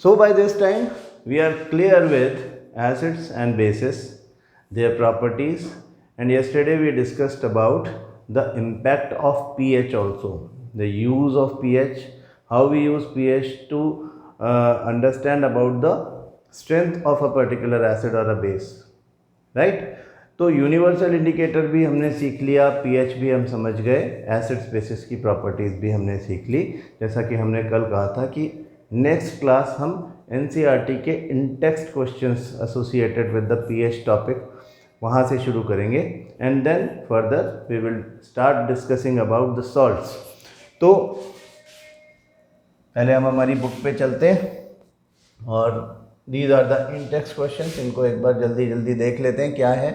So by this time we are clear with acids and bases, their properties, and yesterday we discussed about the impact of pH also, the use of pH, how we use pH to understand about the strength of a particular acid or a base, right? तो universal indicator भी हमने सीख लिया, pH भी हम समझ गए, acids bases की प्रॉपर्टीज़ भी हमने सीख ली। जैसा कि हमने कल कहा था कि नेक्स्ट क्लास हम एनसीईआरटी के in text questions associated with the pH topic वहाँ से शुरू करेंगे, and then further we will start discussing about the salts. तो पहले हम हमारी बुक पे चलते हैं और these are the in text questions, इनको एक बार जल्दी जल्दी देख लेते हैं क्या है।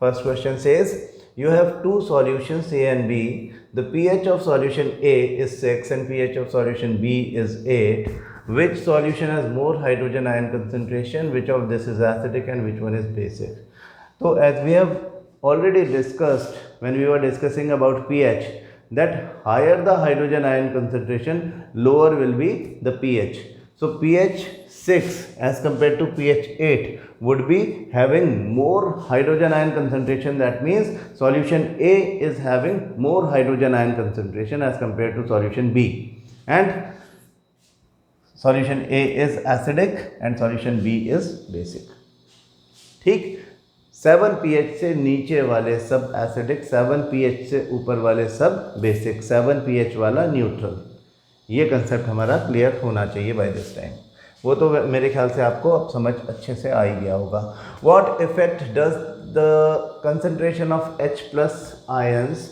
First question says you have two solutions A and B. The pH of solution A is 6 and pH of solution B is 8. Which solution has more hydrogen ion concentration? Which of this is acidic and which one is basic? So as we have already discussed when we were discussing about pH, that higher the hydrogen ion concentration, lower will be the pH. So pH 6 as compared to pH 8 would be having more hydrogen ion concentration. That means solution A is having more hydrogen ion concentration as compared to solution B, and solution A is acidic and solution B is basic. ठीक, 7 pH से नीचे वाले सब acidic, 7 pH से ऊपर वाले सब basic, 7 pH वाला न्यूट्रल। ये कंसेप्ट हमारा क्लियर होना चाहिए बाय दिस टाइम। वो तो मेरे ख्याल से आपको अब समझ अच्छे से आ ही गया होगा। What effect does the concentration of H plus ions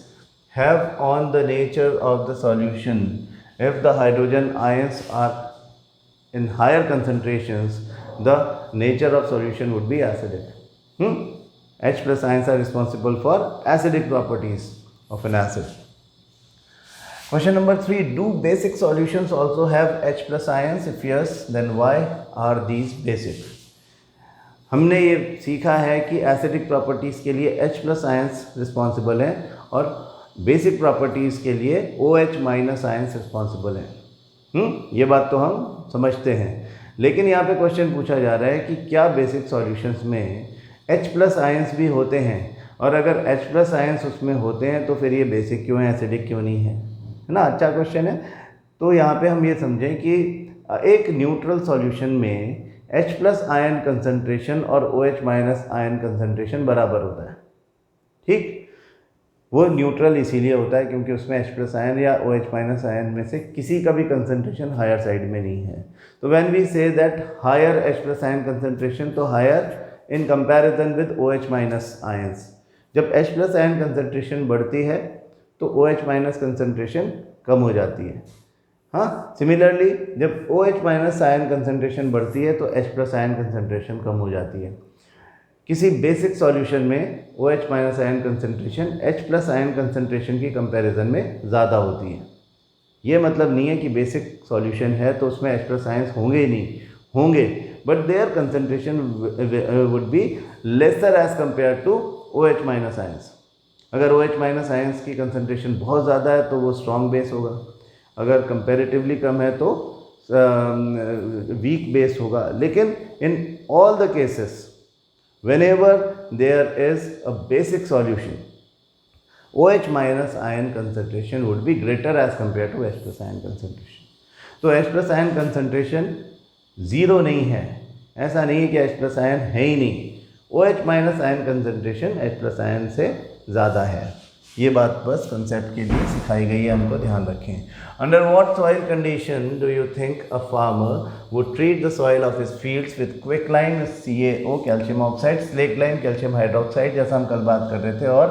have on the nature of the solution? If the hydrogen ions are in higher concentrations, the nature of solution would be acidic. H plus ions are responsible for acidic properties of an acid. Question number 3, do basic solutions also have H plus ions? If yes, then why are these basic? हमने ये सीखा है कि acidic properties के लिए H plus ions responsible हैं और basic properties के लिए OH माइनस आयंस रिस्पॉन्सिबल हैं। ये बात तो हम समझते हैं, लेकिन यहाँ पे क्वेश्चन पूछा जा रहा है कि क्या बेसिक सॉल्यूशंस में H प्लस आयंस भी होते हैं, और अगर H प्लस आयंस उसमें होते हैं तो फिर ये बेसिक क्यों है, एसिडिक क्यों नहीं है ना। अच्छा क्वेश्चन है। तो यहाँ पे हम ये समझें कि एक न्यूट्रल सॉल्यूशन में H प्लस आयन कंसनट्रेशन और OH माइनस आयन कंसनट्रेशन बराबर होता है। ठीक, वो न्यूट्रल इसीलिए होता है क्योंकि उसमें H प्लस आयन या OH माइनस आयन में से किसी का भी कंसनट्रेशन हायर साइड में नहीं है। तो when we say that higher H plus ion concentration, तो higher in comparison with OH minus ions. जब H प्लस आयन कंसनट्रेशन बढ़ती है तो OH माइनस कंसनट्रेशन कम हो जाती है। हाँ, सिमिलरली जब OH माइनस आयन कंसनट्रेशन बढ़ती है तो H प्लस आयन कंसनट्रेशन कम हो जाती है। किसी बेसिक सॉल्यूशन में OH minus ion concentration H plus ion concentration की कंपैरिजन में ज़्यादा होती है। ये मतलब नहीं है कि बेसिक सॉल्यूशन है तो उसमें H प्लस आयंस होंगे ही नहीं, होंगे, but there concentration would be lesser as compare to OH minus ions. अगर OH माइनस आयंस की कंसनट्रेशन बहुत ज़्यादा है तो वो स्ट्रॉन्ग बेस होगा, अगर कंपैरेटिवली कम है तो वीक बेस होगा। लेकिन in all the cases whenever there is a basic solution, OH minus ion concentration would be greater as compare to H plus ion concentration. तो H plus ion concentration zero नहीं है, ऐसा नहीं है कि H plus ion है ही नहीं। OH minus ion concentration H plus ion से ज़्यादा है। ये बात बस कंसेप्ट के लिए सिखाई गई है, हमको ध्यान रखें। Under what soil condition do you think a farmer would treat the soil of his fields with quicklime CaO calcium oxide, slaked lime calcium hydroxide जैसा हम कल बात कर रहे थे, और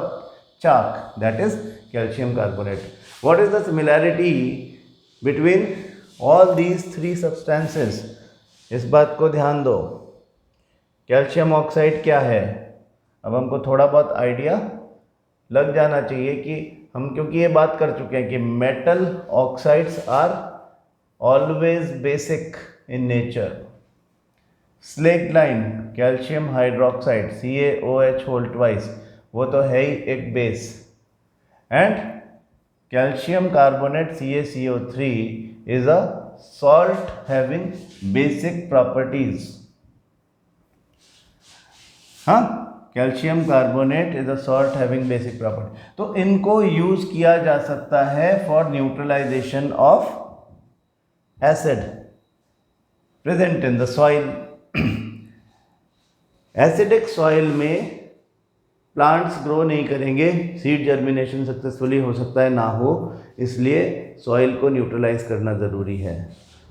chalk that is calcium carbonate. What is the similarity between all these three substances? इस बात को ध्यान दो। कैल्शियम ऑक्साइड क्या है? अब हमको थोड़ा बहुत आइडिया लग जाना चाहिए कि हम, क्योंकि ये बात कर चुके हैं कि metal oxides are always basic in nature. Slaked lime calcium hydroxide CaOH whole twice, वो तो है ही एक base, and calcium carbonate CaCO3 is a salt having basic properties. हाँ, calcium carbonate is a salt having basic property. तो इनको use किया जा सकता है for neutralization of acid present in the soil. Acidic soil में प्लांट्स ग्रो नहीं करेंगे, सीड जर्मिनेशन सक्सेसफुली हो सकता है ना हो, इसलिए सॉइल को न्यूट्रलाइज करना ज़रूरी है.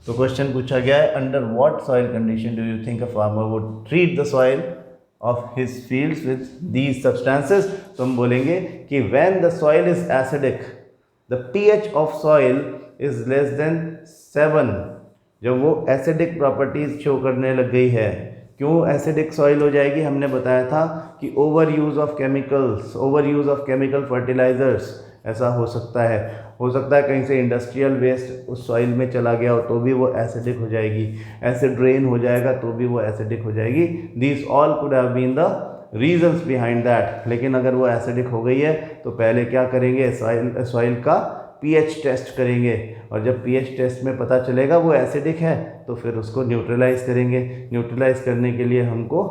तो क्वेश्चन पूछा गया है, under what soil condition do you think a farmer would treat the soil of his fields with these substances. तो हम बोलेंगे कि when the soil is acidic the pH of soil is less than 7. जब वो acidic properties show करने लग गई है, क्यों एसिडिक सॉइल हो जाएगी, हमने बताया था कि over use of chemicals, over use of chemical fertilisers ऐसा हो सकता है. हो सकता है कहीं से इंडस्ट्रियल वेस्ट उस सॉइल में चला गया हो तो भी वो एसिडिक हो जाएगी, एसिड ड्रेन हो जाएगा तो भी वो एसिडिक हो जाएगी. This all could have been the reasons behind that. लेकिन अगर वो एसिडिक हो गई है तो पहले क्या करेंगे, सॉइल का pH टेस्ट करेंगे, और जब pH टेस्ट में पता चलेगा वो एसिडिक है तो फिर उसको न्यूट्रलाइज करेंगे. न्यूट्रलाइज करने के लिए हमको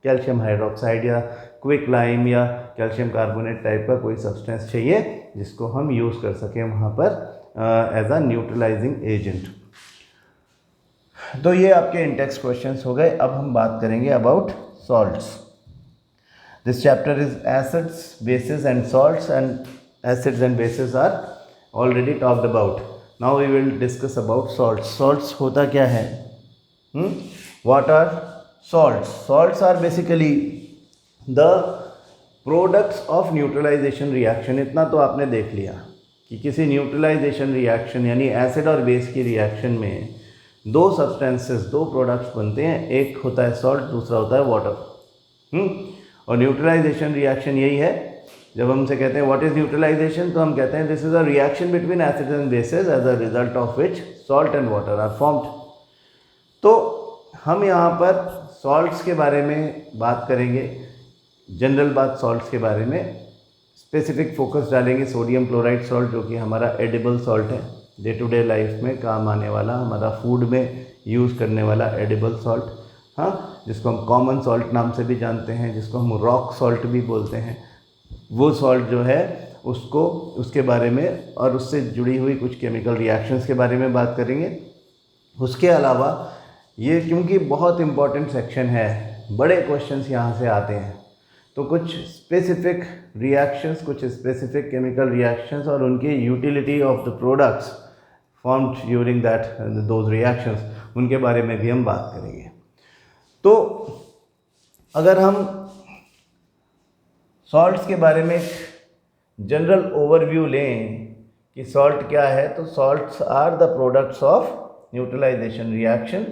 कैल्शियम हाइड्रोक्साइड या क्विक लाइम या कैल्शियम कार्बोनेट टाइप का कोई सब्सटेंस चाहिए जिसको हम यूज़ कर सकें वहाँ पर एज अ न्यूट्रलाइजिंग एजेंट. तो ये आपके इंटेक्स क्वेश्चंस हो गए. अब हम बात करेंगे about salts. This chapter is acids, bases and salts, and acids and bases are already talked about. Now we will discuss about salts. Salts होता क्या है? What are salts? Salts are basically the products of neutralization reaction. इतना तो आपने देख लिया कि किसी न्यूट्रलाइजेशन रिएक्शन यानी एसिड और बेस की रिएक्शन में दो सब्सटेंसेस, दो प्रोडक्ट्स बनते हैं. एक होता है सॉल्ट, दूसरा होता है वाटर. और न्यूट्रलाइजेशन रिएक्शन यही है. जब हमसे कहते हैं व्हाट इज न्यूट्रलाइजेशन, तो हम कहते हैं this is a reaction between acids and bases as a result of which salt and water are formed. तो हम यहाँ पर सॉल्ट्स के बारे में बात करेंगे, जनरल बात सॉल्ट्स के बारे में. स्पेसिफिक फोकस डालेंगे सोडियम क्लोराइड सॉल्ट, जो कि हमारा एडिबल सॉल्ट है, डे टू डे लाइफ में काम आने वाला, हमारा फूड में यूज़ करने वाला एडिबल सॉल्ट. हाँ, जिसको हम कॉमन सॉल्ट नाम से भी जानते हैं, जिसको हम रॉक सॉल्ट भी बोलते हैं. वो सॉल्ट जो है उसको, उसके बारे में और उससे जुड़ी हुई कुछ केमिकल रिएक्शंस के बारे में बात करेंगे. उसके अलावा ये क्योंकि बहुत इम्पॉर्टेंट सेक्शन है, बड़े क्वेश्चंस यहाँ से आते हैं, तो कुछ स्पेसिफिक रिएक्शंस, कुछ स्पेसिफिक केमिकल रिएक्शंस और उनकी utility of the products formed during that those reactions, उनके बारे में भी हम बात करेंगे. तो अगर हम सॉल्ट्स के बारे में जनरल ओवरव्यू लें कि सॉल्ट क्या है, तो salts are the products of neutralisation reaction.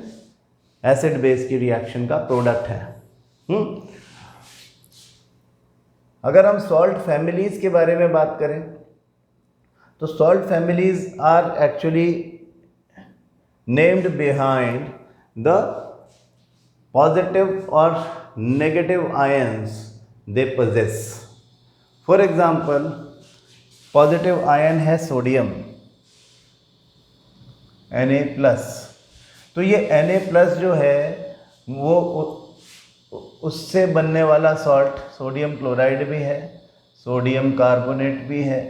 Acid base की रिएक्शन का प्रोडक्ट है. अगर हम सॉल्ट फैमिलीज के बारे में बात करें तो salt families are actually named behind the positive और negative ions they possess. For example, positive ion है सोडियम Na+. तो ये Na+ जो है वो उससे बनने वाला सॉल्ट सोडियम क्लोराइड भी है, सोडियम कार्बोनेट भी है,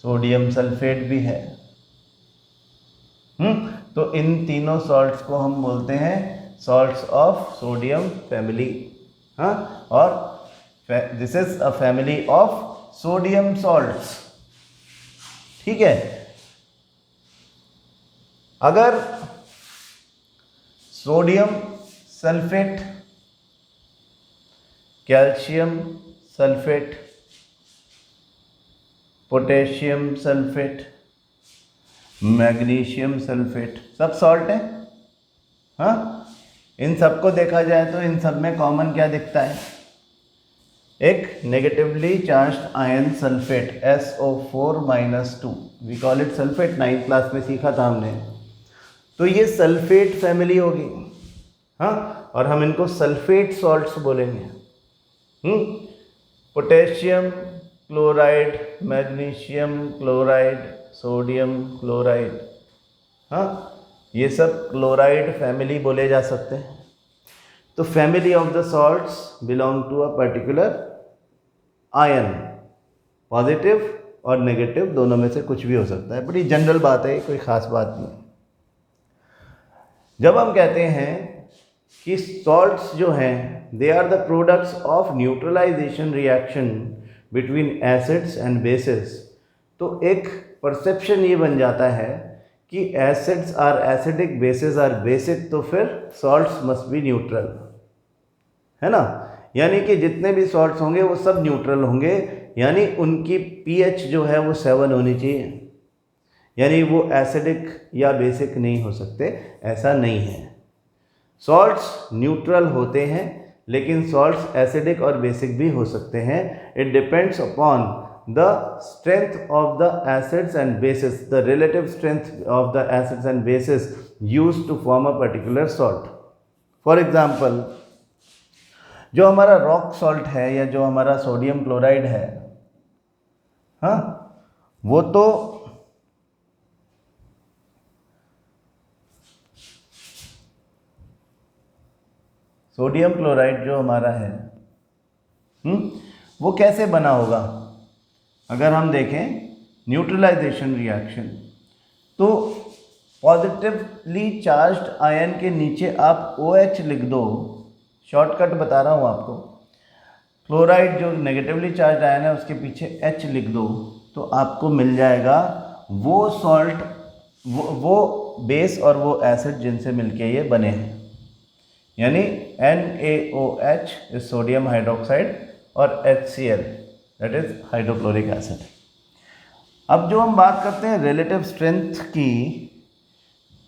सोडियम सल्फेट भी है. तो इन तीनों सॉल्ट्स को हम बोलते हैं सॉल्ट्स ऑफ सोडियम फैमिली. हाँ, और this is a family of sodium salts. ठीक है. अगर sodium sulphate, calcium sulphate, potassium sulphate, magnesium sulphate सब सॉल्ट हैं. हाँ, इन सबको देखा जाए तो इन सब में कॉमन क्या दिखता है, एक negatively charged ion sulphate SO4-2. We call it sulphate, 9th class में सीखा था हमने. तो ये सल्फेट फैमिली होगी. हाँ, और हम इनको सल्फेट सॉल्ट्स बोलेंगे. Potassium chloride, magnesium chloride, sodium chloride. हाँ, ये सब क्लोराइड फैमिली बोले जा सकते हैं। तो family of the salts belong to a particular ion, positive और नेगेटिव दोनों में से कुछ भी हो सकता है। बड़ी जनरल बात है, कोई ख़ास बात नहीं। जब हम कहते हैं कि सॉल्ट्स जो हैं they are the products of neutralisation reaction between acids and bases, तो एक परसेप्शन ये बन जाता है कि acids are acidic, bases are basic, तो फिर सॉल्ट्स मस्ट बी न्यूट्रल, है ना। यानी कि जितने भी सॉल्ट्स होंगे वो सब न्यूट्रल होंगे, यानी उनकी पीएच जो है वो 7 होनी चाहिए, यानी वो एसिडिक या बेसिक नहीं हो सकते, ऐसा नहीं है। सॉल्ट्स न्यूट्रल होते हैं, लेकिन सॉल्ट्स एसिडिक और बेसिक भी हो सकते हैं। It depends upon the strength of the acids and bases, the relative strength of the acids and bases used to form a particular salt. For example, जो हमारा रॉक सॉल्ट है या जो हमारा सोडियम क्लोराइड है, हाँ, वो तो सोडियम क्लोराइड जो हमारा है, वो कैसे बना होगा? अगर हम देखें न्यूट्रलाइजेशन रिएक्शन, तो पॉजिटिवली चार्ज्ड आयन के नीचे आप OH लिख दो, शॉर्टकट बता रहा हूँ आपको। क्लोराइड जो नेगेटिवली चार्ज्ड आयन है उसके पीछे H लिख दो, तो आपको मिल जाएगा वो सॉल्ट, वो बेस और वो एसिड जिनसे मिलके ये बने हैं, यानी NaOH इज सोडियम हाइड्रोक्साइड और HCl that is hydrochloric acid. अब जो हम बात करते हैं रिलेटिव स्ट्रेंथ की,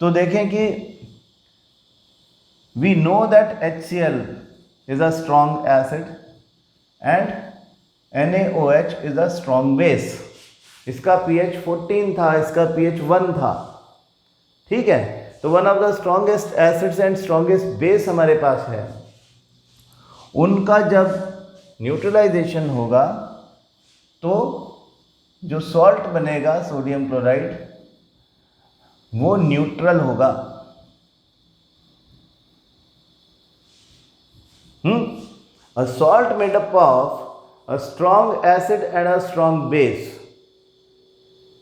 तो देखें कि we know that HCl is a strong acid and NaOH is a strong base. इसका pH 14 था, इसका pH 1 था, ठीक है। तो one of the strongest acids and strongest base हमारे पास है, उनका जब न्यूट्रलाइजेशन होगा तो जो सॉल्ट बनेगा सोडियम क्लोराइड वो न्यूट्रल होगा। A salt made up of a strong acid and a strong base.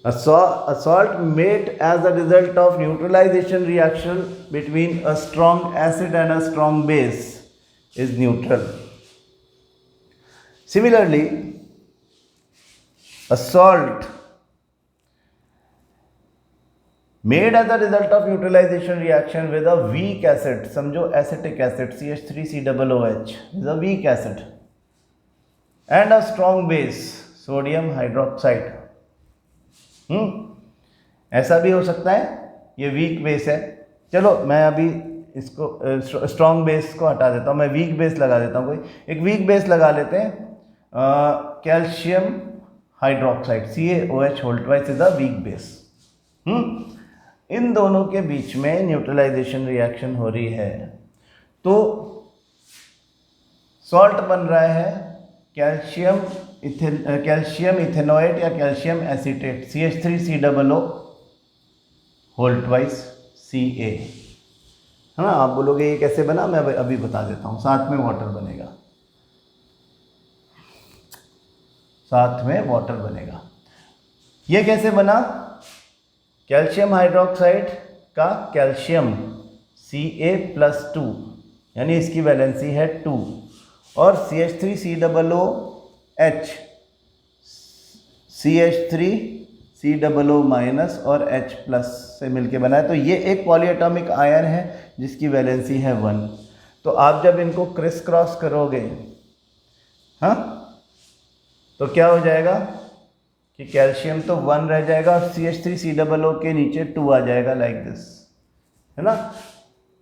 A salt made as a result of neutralization reaction between a strong acid and a strong base is neutral. Similarly, a salt made as a result of neutralization reaction with a weak acid, समझो acetic acid CH3COOH is a weak acid, and a strong base sodium hydroxide. ऐसा भी हो सकता है, ये weak base है। चलो मैं अभी इसको स्ट्रॉन्ग बेस को हटा देता हूँ, मैं वीक बेस लगा देता हूँ। कोई एक वीक बेस लगा लेते हैं, calcium hydroxide CaOH whole twice is a weak base. इन दोनों के बीच में न्यूट्रलाइजेशन रिएक्शन हो रही है, तो सॉल्ट बन रहा है कैल्शियम इथेनोएट या calcium acetate CH3COO whole twice Ca, है ना। आप बोलोगे ये कैसे बना, मैं अभी बता देता हूँ। साथ में वाटर बनेगा, साथ में वाटर बनेगा। ये कैसे बना? कैल्शियम हाइड्रोक्साइड का कैल्शियम Ca+2 यानी इसकी वैलेंसी है 2, और CH3COOH CH3COO- और H+ से मिलके बना है। तो ये एक पॉलीएटॉमिक आयन है जिसकी वैलेंसी है 1। तो आप जब इनको क्रिस क्रॉस करोगे, हाँ, तो क्या हो जाएगा कि कैल्शियम तो 1 रह जाएगा और CH3COO के नीचे 2 आ जाएगा, लाइक दिस, है ना।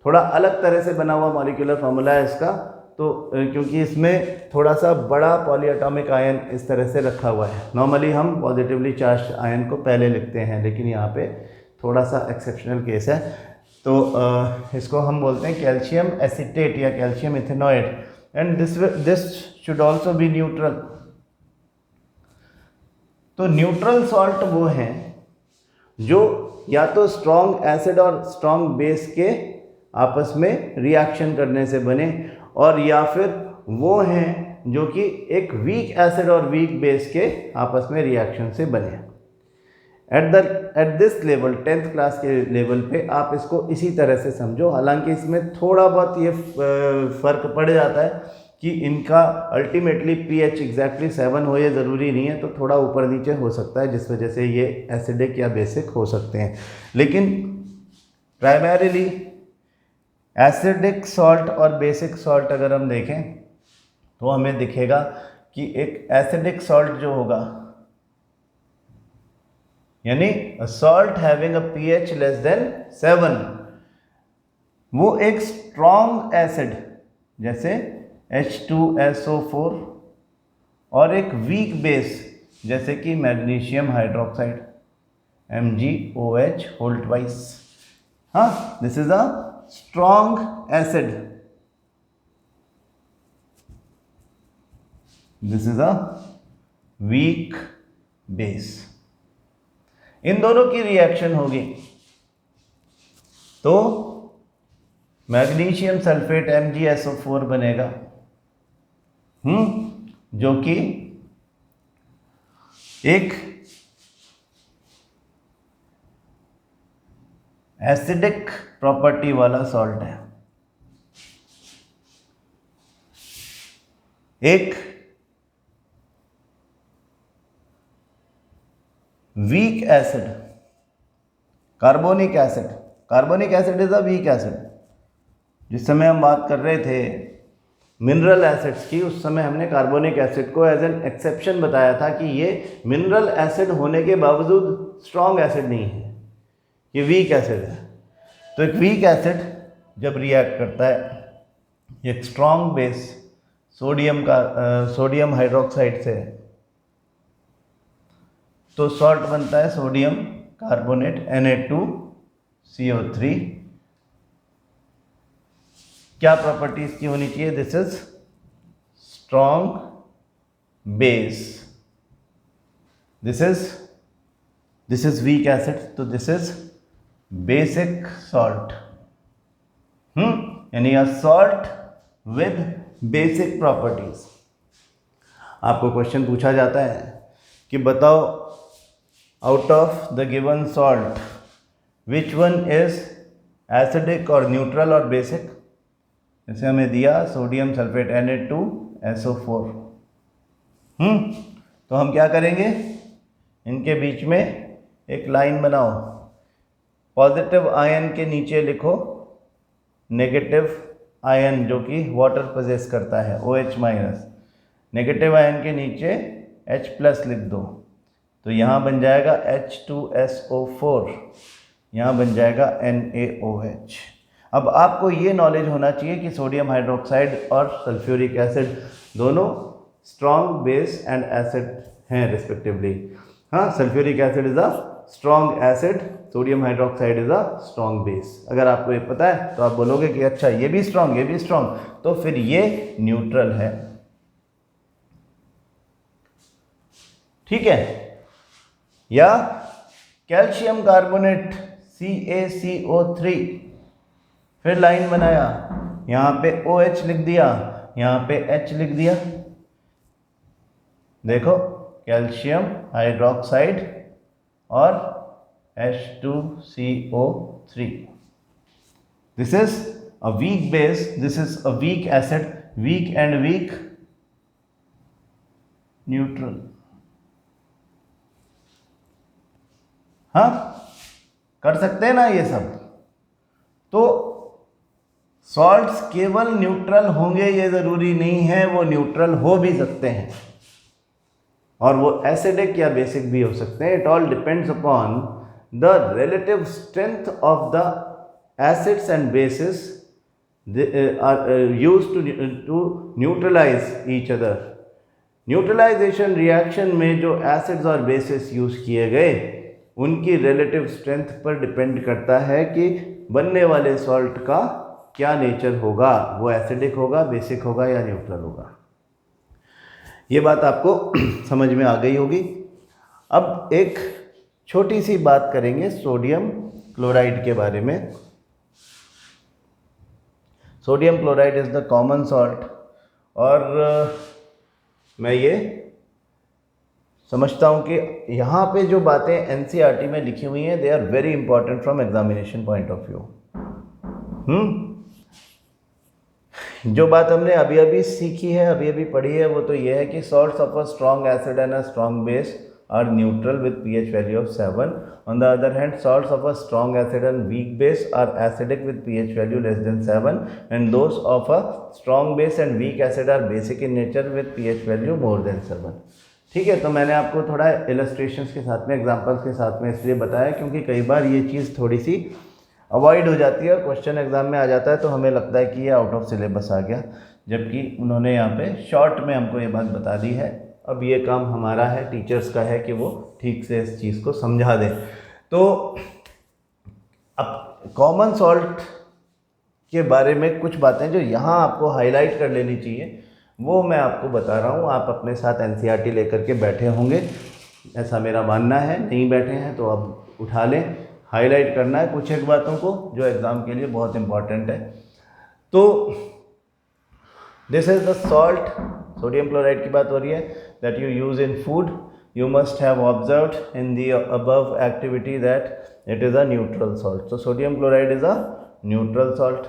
थोड़ा अलग तरह से बना हुआ मॉलिक्यूलर फॉर्मूला है इसका, तो क्योंकि इसमें थोड़ा सा बड़ा पॉलीएटॉमिक आयन इस तरह से रखा हुआ है। नॉर्मली हम पॉजिटिवली चार्ज आयन को पहले लिखते हैं, लेकिन यहाँ पे थोड़ा सा एक्सेप्शनल केस है। तो इसको हम बोलते हैं कैल्शियम एसीटेट या calcium ethanoate, and this should also be neutral. तो न्यूट्रल सॉल्ट वो हैं जो या तो स्ट्रॉन्ग एसिड और स्ट्रॉन्ग बेस के आपस में रिएक्शन करने से बने, और या फिर वो हैं जो कि एक वीक एसिड और वीक बेस के आपस में रिएक्शन से बने। At this level 10th class के लेवल पे आप इसको इसी तरह से समझो। हालांकि इसमें थोड़ा बहुत ये फ़र्क पड़ जाता है कि इनका अल्टीमेटली pH एग्जैक्टली 7 हो, ये ज़रूरी नहीं है, तो थोड़ा ऊपर नीचे हो सकता है, जिस वजह से ये एसिडिक या बेसिक हो सकते हैं। लेकिन प्राइमरीली एसिडिक सॉल्ट और बेसिक सॉल्ट अगर हम देखें तो हमें दिखेगा कि एक एसिडिक सॉल्ट जो होगा, यानी अ salt having a pH less than 7, वो एक स्ट्रॉन्ग एसिड जैसे H2SO4 और एक वीक बेस जैसे कि magnesium hydroxide MgOH whole twice. हाँ, this is a strong acid, this is a weak base. इन दोनों की रिएक्शन होगी तो मैग्नीशियम सल्फेट MgSO4 बनेगा, जो कि एक एसिडिक प्रॉपर्टी वाला सॉल्ट है। एक weak acid carbonic acid, carbonic acid is a weak acid. जिस समय हम बात कर रहे थे मिनरल एसिड्स की, उस समय हमने कार्बोनिक एसिड को एज एन एक्सेप्शन बताया था कि ये मिनरल एसिड होने के बावजूद स्ट्रॉन्ग एसिड नहीं है, ये वीक एसिड है। तो एक वीक एसिड जब रिएक्ट करता है एक स्ट्रॉन्ग बेस सोडियम हाइड्रोक्साइड से, तो सॉल्ट बनता है सोडियम कार्बोनेट Na2CO3। क्या प्रॉपर्टी इसकी होनी चाहिए? This is strong base, this is weak acid, तो दिस इज बेसिक सॉल्ट। यानी a salt with basic properties. आपको क्वेश्चन पूछा जाता है कि बताओ out of the given salt which one is acidic और न्यूट्रल और बेसिक। जैसे हमें दिया सोडियम सल्फेट Na2SO4, तो हम क्या करेंगे, इनके बीच में एक लाइन बनाओ, पॉजिटिव आयन के नीचे लिखो नेगेटिव आयन जो कि वाटर पोजेस करता है OH-, नेगेटिव आयन के नीचे H+ लिख दो, तो यहाँ बन जाएगा H2SO4, यहाँ बन जाएगा NaOH। अब आपको ये नॉलेज होना चाहिए कि सोडियम हाइड्रोक्साइड और सल्फ्यूरिक एसिड दोनों स्ट्रॉन्ग बेस एंड एसिड हैं रिस्पेक्टिवली। हाँ, sulphuric acid is a strong acid, sodium hydroxide is a strong base. अगर आपको ये पता है तो आप बोलोगे कि अच्छा ये भी स्ट्रॉन्ग, ये भी स्ट्रॉन्ग, तो फिर ये न्यूट्रल है। ठीक है। या कैल्शियम कार्बोनेट CaCO3, फिर लाइन बनाया, यहाँ पे OH लिख दिया, यहाँ पे H लिख दिया। देखो कैल्शियम हाइड्रोक्साइड और H2CO3, this is a weak base, this is a weak acid, weak and weak neutral. हाँ, कर सकते हैं ना ये सब। तो सॉल्ट्स केवल न्यूट्रल होंगे ये ज़रूरी नहीं है, वो न्यूट्रल हो भी सकते हैं और वो एसिडिक या बेसिक भी हो सकते हैं। It all depends upon the relative strength of the acids and bases used to neutralise each other. Neutralisation reaction में जो एसिड्स और बेसिस यूज़ किए गए उनकी रिलेटिव स्ट्रेंथ पर डिपेंड करता है कि बनने वाले सॉल्ट का क्या नेचर होगा, वो एसिडिक होगा, बेसिक होगा या न्यूट्रल होगा। ये बात आपको समझ में आ गई होगी। अब एक छोटी सी बात करेंगे सोडियम क्लोराइड के बारे में। Sodium chloride is the common salt, और मैं ये समझता हूँ कि यहाँ पे जो बातें एनसीईआरटी में लिखी हुई हैं, they are very important from examination point of view. जो बात हमने अभी अभी सीखी है, अभी अभी पढ़ी है, वो तो ये है कि salts of a strong acid and a strong base are neutral with pH value of 7. On the other hand, salts of a strong acid and weak base are acidic with pH value less than 7, and those of a strong base and weak acid are basic in nature with pH value more than 7. ठीक है, तो मैंने आपको थोड़ा illustrations के साथ में, examples के साथ में इसलिए बताया क्योंकि कई बार ये चीज़ थोड़ी सी अवॉइड हो जाती है और क्वेश्चन एग्जाम में आ जाता है तो हमें लगता है कि ये आउट ऑफ सिलेबस आ गया, जबकि उन्होंने यहाँ पे शॉर्ट में हमको ये बात बता दी है। अब ये काम हमारा है, टीचर्स का है कि वो ठीक से इस चीज़ को समझा दें। तो अब कॉमन सॉल्ट के बारे में कुछ बातें जो यहाँ आपको हाईलाइट कर लेनी चाहिए वो मैं आपको बता रहा हूँ। आप अपने साथ एनसीईआरटी लेकर के बैठे होंगे, ऐसा मेरा मानना है। नहीं बैठे हैं तो अब उठा लें, हाईलाइट करना है कुछ एक बातों को जो एग्ज़ाम के लिए बहुत इंपॉर्टेंट है। तो this is the salt, sodium chloride की बात हो रही है, that you use in food. You must have observed in the above activity that it is a neutral salt. So sodium chloride is a neutral salt.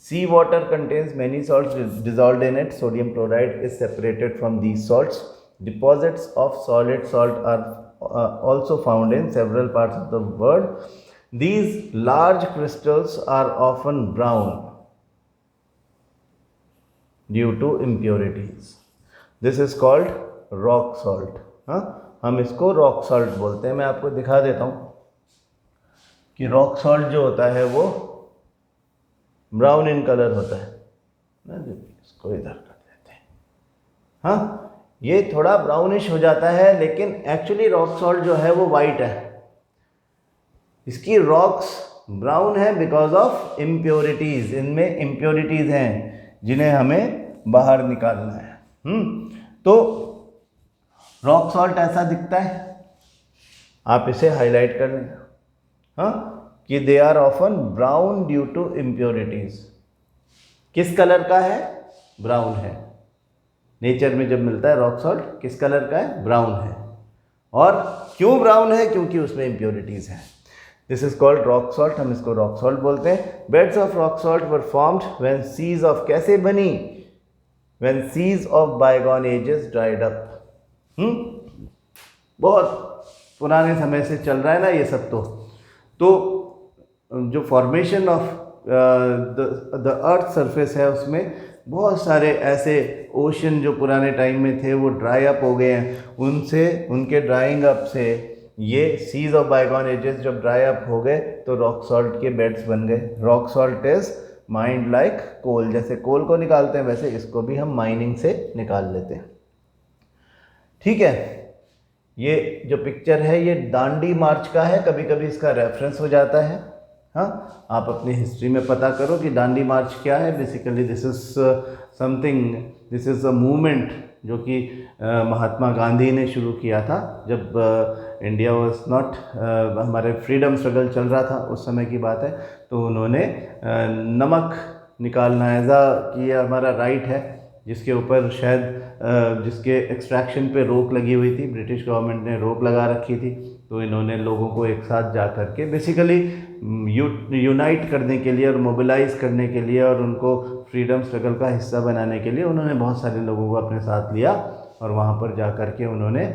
Sea water contains many salts dissolved in it. Sodium chloride is separated from these salts. Deposits of solid salt are also found in several parts of the world. These large crystals are often brown due to impurities. This is called rock salt. हाँ, हम इसको rock salt बोलते हैं। मैं आपको दिखा देता हूँ कि रॉक सॉल्ट जो होता है वो ब्राउन इन कलर होता है ना। इसको इधर कर देते हैं। हाँ, ये थोड़ा ब्राउनिश हो जाता है, लेकिन एक्चुअली रॉक सॉल्ट जो है वो वाइट है। इसकी रॉक्स ब्राउन है बिकॉज ऑफ इम्प्योरिटीज़। इनमें इम्प्योरिटीज़ हैं जिन्हें हमें बाहर निकालना है। तो रॉक सॉल्ट ऐसा दिखता है, आप इसे हाईलाइट कर लें। हाँ, कि they are often brown due to impurities. किस कलर का है? ब्राउन है। नेचर में जब मिलता है रॉक सॉल्ट किस कलर का है? ब्राउन है। और क्यों ब्राउन है? क्योंकि उसमें इम्प्योरिटीज़ हैं। This is called rock salt, हम इसको रॉक सॉल्ट बोलते हैं। Beds of rock salt were formed when seas of, कैसे बनी? When seas of bygone ages dried up. बहुत पुराने समय से चल रहा है ना ये सब। तो जो formation of the earth surface है उसमें बहुत सारे ऐसे ओशन जो पुराने टाइम में थे वो ड्राई अप हो गए हैं। उनसे, उनके ड्राइंग अप से ये सीज ऑफ बायगॉन एजेस जब ड्राई अप हो गए तो रॉक सॉल्ट के बेड्स बन गए। Rock salt is mined like coal. जैसे कोल को निकालते हैं वैसे इसको भी हम माइनिंग से निकाल लेते हैं। ठीक है, ये जो पिक्चर है ये दांडी मार्च का है, कभी कभी इसका रेफरेंस हो जाता है। हाँ, आप अपनी हिस्ट्री में पता करो कि दांडी मार्च क्या है। Basically this is something, this is a movement जो कि महात्मा गांधी ने शुरू किया था जब इंडिया वॉज नॉट, हमारे फ्रीडम स्ट्रगल चल रहा था उस समय की बात है। तो उन्होंने नमक निकालना ऐसा कि ये हमारा राइट है, जिसके ऊपर शायद जिसके एक्सट्रैक्शन पे रोक लगी हुई थी, ब्रिटिश गवर्नमेंट ने रोक लगा रखी थी। तो इन्होंने लोगों को एक साथ जा कर के बेसिकली यूनाइट करने के लिए और मोबिलाइज़ करने के लिए और उनको फ्रीडम स्ट्रगल का हिस्सा बनाने के लिए उन्होंने बहुत सारे लोगों को अपने साथ लिया और वहाँ पर जा कर के उन्होंने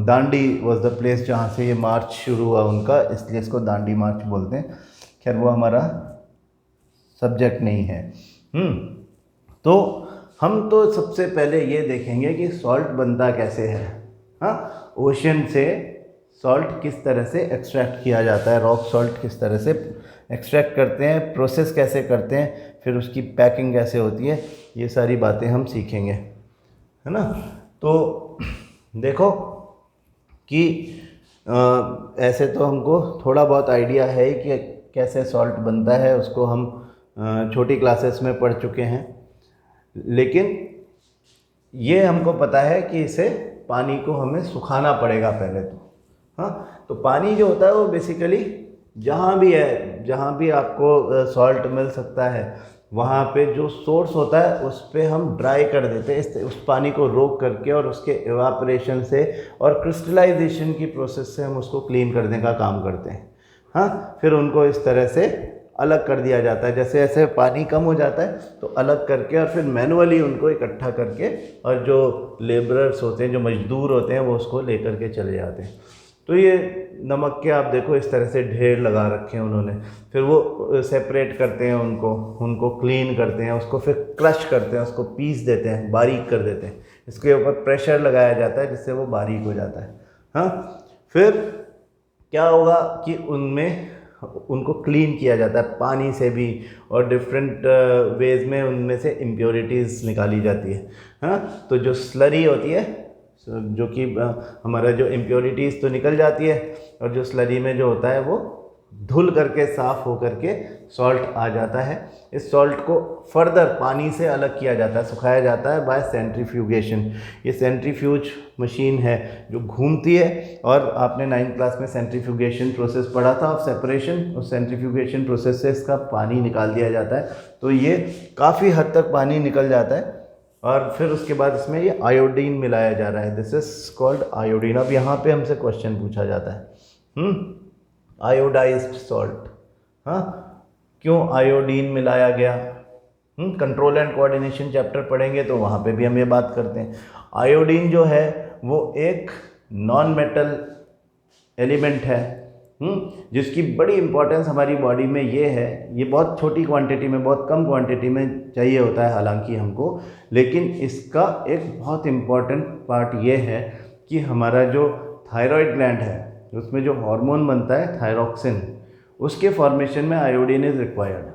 दांडी वॉज द प्लेस जहाँ से ये मार्च शुरू हुआ उनका, इसलिए इसको दांडी मार्च बोलते हैं। खैर वो हमारा सब्जेक्ट नहीं है। तो हम तो सबसे पहले ये देखेंगे कि सॉल्ट बनता कैसे है। हाँ, ओशन से सॉल्ट किस तरह से एक्सट्रैक्ट किया जाता है, रॉक सॉल्ट किस तरह से एक्सट्रैक्ट करते हैं, प्रोसेस कैसे करते हैं, फिर उसकी पैकिंग कैसे होती है, ये सारी बातें हम सीखेंगे, है ना। तो देखो कि ऐसे तो हमको थोड़ा बहुत आइडिया है कि कैसे सॉल्ट बनता है, उसको हम छोटी क्लासेस में पढ़ चुके हैं। लेकिन ये हमको पता है कि इसे पानी को हमें सुखाना पड़ेगा पहले तो। हाँ, तो पानी जो होता है वो बेसिकली जहाँ भी है, जहाँ भी आपको सॉल्ट मिल सकता है, वहाँ पे जो सोर्स होता है उस पे हम ड्राई कर देते हैं उस पानी को रोक करके, और उसके इवापोरेशन से और क्रिस्टलाइजेशन की प्रोसेस से हम उसको क्लीन करने का काम करते हैं। हाँ, फिर उनको इस तरह से अलग कर दिया जाता है, जैसे जैसे पानी कम हो जाता है तो अलग करके, और फिर मैनुअली उनको इकट्ठा करके, और जो लेबरर्स होते हैं, जो मजदूर होते हैं, वो उसको लेकर के चले जाते हैं। तो ये नमक के आप देखो इस तरह से ढेर लगा रखे हैं उन्होंने, फिर वो सेपरेट करते हैं उनको क्लीन करते हैं, उसको फिर क्रश करते हैं, उसको पीस देते हैं, बारीक कर देते हैं, इसके ऊपर प्रेशर लगाया जाता है जिससे वो बारीक हो जाता है। हाँ, फिर क्या होगा कि उनको क्लीन किया जाता है पानी से भी, और डिफरेंट वेज में उनमें से इम्प्योरिटीज़ निकाली जाती है। हाँ, तो जो स्लरी होती है, जो कि हमारा जो इम्प्योरिटीज़ तो निकल जाती है, और जो स्लरी में जो होता है वो धुल करके साफ़ हो करके सॉल्ट आ जाता है। इस सॉल्ट को फर्दर पानी से अलग किया जाता है, सुखाया जाता है बाय सेंट्रीफ्यूगेशन। ये सेंट्रीफ्यूज मशीन है जो घूमती है, और आपने 9th क्लास में सेंट्रीफ्यूगेशन प्रोसेस पढ़ा था ऑफ सेपरेशन। उस सेंट्रीफ्यूगेशन प्रोसेस से इसका पानी निकाल दिया जाता है, तो ये काफ़ी हद तक पानी निकल जाता है, और फिर उसके बाद इसमें ये आयोडीन मिलाया जा रहा है। This is called iodine. अब यहाँ पे हमसे क्वेश्चन पूछा जाता है, आयोडाइज्ड सॉल्ट, हाँ, क्यों आयोडीन मिलाया गया? कंट्रोल एंड कोऑर्डिनेशन चैप्टर पढ़ेंगे तो वहाँ पे भी हम ये बात करते हैं। आयोडीन जो है वो एक नॉन मेटल एलिमेंट है, जिसकी बड़ी इंपॉर्टेंस हमारी बॉडी में ये है। ये बहुत छोटी क्वांटिटी में, बहुत कम क्वांटिटी में चाहिए होता है हालांकि हमको, लेकिन इसका एक बहुत इम्पॉर्टेंट पार्ट ये है कि हमारा जो थायराइड ग्लैंड है, उसमें जो हार्मोन बनता है थायरॉक्सिन, उसके फॉर्मेशन में आयोडीन इज़ रिक्वायर्ड।